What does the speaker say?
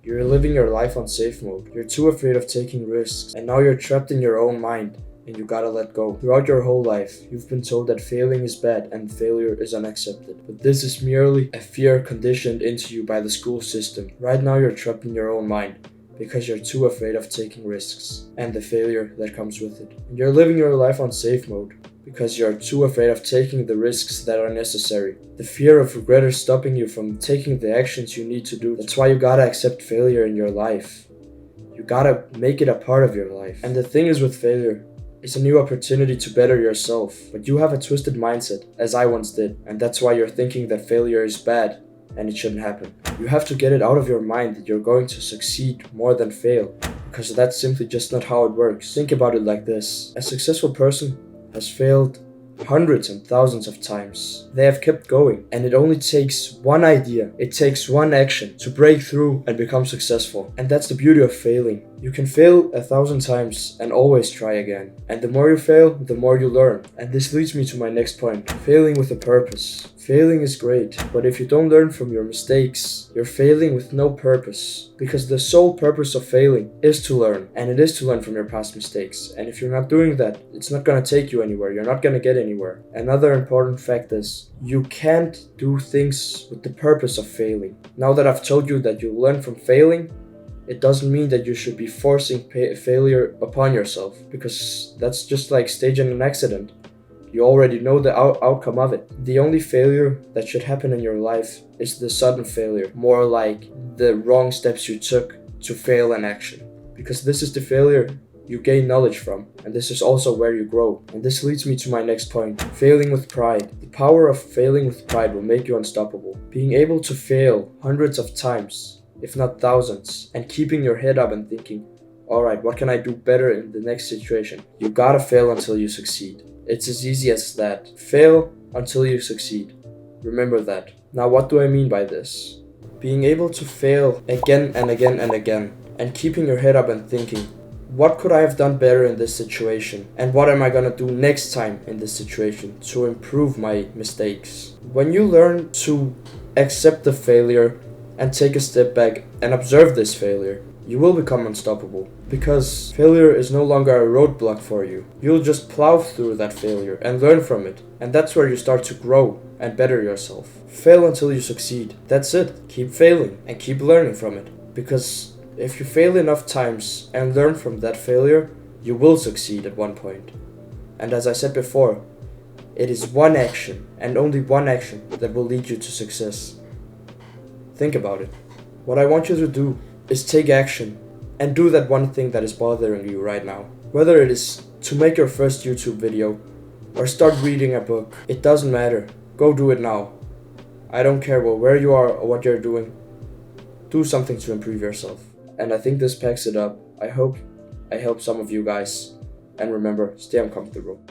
You're living your life on safe mode. You're too afraid of taking risks, and now you're trapped in your own mind, and you gotta let go. Throughout your whole life, you've been told that failing is bad and failure is unaccepted. But this is merely a fear conditioned into you by the school system. Right now you're trapped in your own mind because you're too afraid of taking risks and the failure that comes with it. And you're living your life on safe mode because you're too afraid of taking the risks that are necessary. The fear of regret is stopping you from taking the actions you need to do. That's why you gotta accept failure in your life. You gotta make it a part of your life. And the thing is with failure, it's a new opportunity to better yourself. But you have a twisted mindset, as I once did, and that's why you're thinking that failure is bad and it shouldn't happen. You have to get it out of your mind that you're going to succeed more than fail, because that's simply just not how it works. Think about it like this. A successful person has failed hundreds and thousands of times. They have kept going, and it only takes one idea, it takes one action to break through and become successful. And that's the beauty of failing. You can fail 1,000 times and always try again. And the more you fail, the more you learn. And this leads me to my next point, failing with a purpose. Failing is great, but if you don't learn from your mistakes, you're failing with no purpose. Because the sole purpose of failing is to learn, and it is to learn from your past mistakes. And if you're not doing that, it's not gonna take you anywhere. You're not gonna get anywhere. Another important fact is, you can't do things with the purpose of failing. Now that I've told you that you learn from failing, it doesn't mean that you should be forcing failure upon yourself, because that's just like staging an accident. You already know the outcome of it. The only failure that should happen in your life is the sudden failure, more like the wrong steps you took to fail an action. Because this is the failure you gain knowledge from, and this is also where you grow. And this leads me to my next point, failing with pride. The power of failing with pride will make you unstoppable. Being able to fail hundreds of times, if not thousands, and keeping your head up and thinking, alright, what can I do better in the next situation? You gotta fail until you succeed. It's as easy as that. Fail until you succeed. Remember that. Now, what do I mean by this? Being able to fail again and again and again, and keeping your head up and thinking, what could I have done better in this situation? And what am I gonna do next time in this situation to improve my mistakes? When you learn to accept the failure and take a step back and observe this failure, you will become unstoppable, because failure is no longer a roadblock for you. You'll just plow through that failure and learn from it, and that's where you start to grow and better yourself. Fail until you succeed. That's it. Keep failing and keep learning from it, because if you fail enough times and learn from that failure, you will succeed at one point. And as I said before, it is one action, and only one action, that will lead you to success. Think about it. What I want you to do is take action and do that one thing that is bothering you right now. Whether it is to make your first YouTube video or start reading a book, it doesn't matter. Go do it now. I don't care where you are or what you're doing. Do something to improve yourself. And I think this packs it up. I hope I helped some of you guys. And remember, stay uncomfortable.